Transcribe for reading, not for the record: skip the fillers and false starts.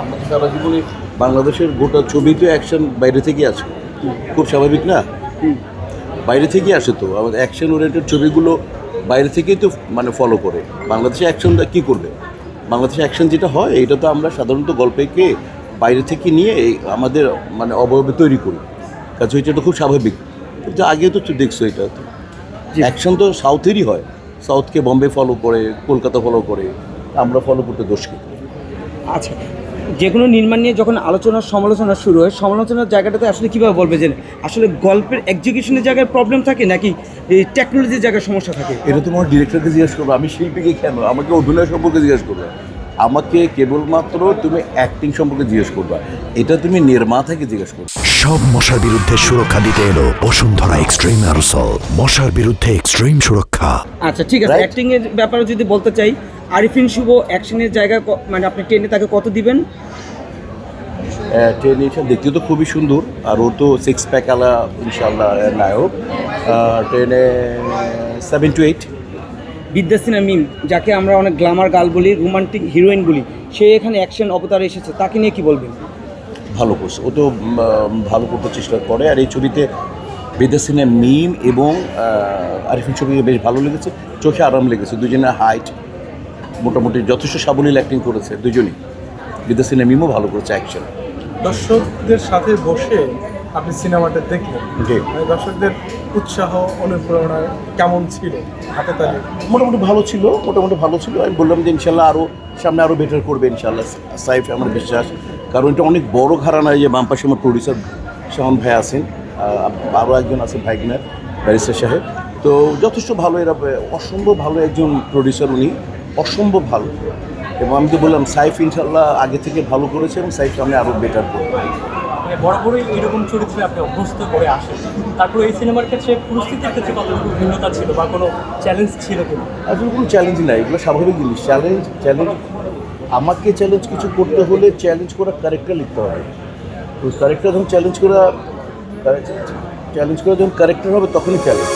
আমরা তো সারা জীবনে বাংলাদেশের গোটা ছবি তো অ্যাকশন বাইরে থেকে আসে, খুব স্বাভাবিক না? বাইরে থেকে আসে তো, আমাদের অ্যাকশন ওরিয়েন্টেড ছবিগুলো বাইরে থেকেই তো মানে ফলো করে। বাংলাদেশে অ্যাকশনটা কী করবে? বাংলাদেশে অ্যাকশন যেটা হয় এটা তো আমরা সাধারণত গল্পকে বাইরে থেকে নিয়ে আমাদের মানে অবয়বে তৈরি করি, কাজে এটা খুব স্বাভাবিক। কিন্তু আগে তো দেখছো এটা তো অ্যাকশন তো সাউথেরই হয়, সাউথকে বম্বে ফলো করে, কলকাতা ফলো করে, আমরা ফলো করতে দোষ কী? আচ্ছা, যে কোনো নির্মাণ নিয়ে যখন আলোচনা সমালোচনা শুরু হয়, সমালোচনার জায়গাটাতে আসলে কীভাবে বলবে যে আসলে গল্পের এক্সিকিউশনের জায়গায় প্রবলেম থাকে নাকি এই টেকনোলজির জায়গায় সমস্যা থাকে? এটা তোমার ডিরেক্টরকে জিজ্ঞেস করবো, আমি শিল্পীকে কেন? আমাকে অভিনয় সম্পর্কে জিজ্ঞেস করবে, আমাকে কেবলমাত্র তুমি অ্যাক্টিং সম্পর্কে জিজ্ঞেস করবা, এটা তুমি নির্মাতাকে জিজ্ঞেস করবে। সব মশার বিরুদ্ধে সুরক্ষা দিতে এলো বসুন্ধরা এক্সট্রিম অ্যারোসল, মশার বিরুদ্ধে এক্সট্রিম সুরক্ষা। আচ্ছা ঠিক আছে, Right? অ্যাক্টিং এর ব্যাপারে যদি বলতে চাই, আরিফিন শুভ অ্যাকশনের জায়গায় মানে আপনি টেনে তাকে কত দিবেন? ট্রেনিংটা দেখতে তো খুবই সুন্দর, আর ও তো সিক্স প্যাক আলা ইনশাল্লাহ নায়ক। ট্রেনে 7 to 8। বিদ্যাসিনা মিম, যাকে আমরা অনেক গ্ল্যামার গার্ল বলি, রোমান্টিক হিরোইন বলি, সে এখানে অ্যাকশন অবতারে এসেছে, তাকে নিয়ে কি বলবেন? ভালো করছে, ও তো ভালো করতে চেষ্টা করে। আর এই ছবিতে বিদ্যাসিনা মিম এবং আরিফিন ছবিকে বেশ ভালো লেগেছে, চোখে আরাম লেগেছে। দুজনের হাইট মোটামুটি যথেষ্ট সাবলীল অ্যাক্টিং করেছে দুজনই। বিদ্যাসিনা মিমও ভালো করেছে অ্যাকশন। দর্শকদের সাথে বসে আপনি সিনেমাটা দেখলেন, জি। মানে দর্শকদের উৎসাহ অনুপ্রেরণা কেমন ছিল? হাতে তালি মোটামুটি ভালো ছিল। আমি বললাম যে ইনশাল্লাহ আরও সামনে আরও বেটার করবে ইনশাল্লাহ সাইফ, আমার বিশ্বাস। কারণ এটা অনেক বড় ঘরানা। যে বাম পাশে আমার প্রডিউসার শাওন ভাই আছেন, আরও একজন আছেন ভাইগনার ব্যারিস্টার সাহেব। তো যথেষ্ট ভালো, এরা অসম্ভব ভালো একজন প্রডিউসার, উনি অসম্ভব ভালো। এবং আমি তো বললাম সাইফ ইনশাল্লাহ আগে থেকে ভালো করেছে এবং সাইফ সামনে আরও বেটার করবে। মানে বরাবরই এইরকম চরিত্রে আপনি অভ্যস্ত করে আসেন, তারপরে এই সিনেমার ক্ষেত্রে পরিস্থিতির ক্ষেত্রে কতটুকু ভিন্নতা ছিল বা কোনো চ্যালেঞ্জ ছিল কিনা? আসলে কোনো চ্যালেঞ্জ নাই, এগুলো স্বাভাবিক জিনিস। চ্যালেঞ্জ আমাকে চ্যালেঞ্জ কিছু করতে হলে চ্যালেঞ্জ করা ক্যারেক্টার লিখতে হবে। তো ক্যারেক্টার যখন চ্যালেঞ্জ করা যখন ক্যারেক্টার হবে তখনই চ্যালেঞ্জ।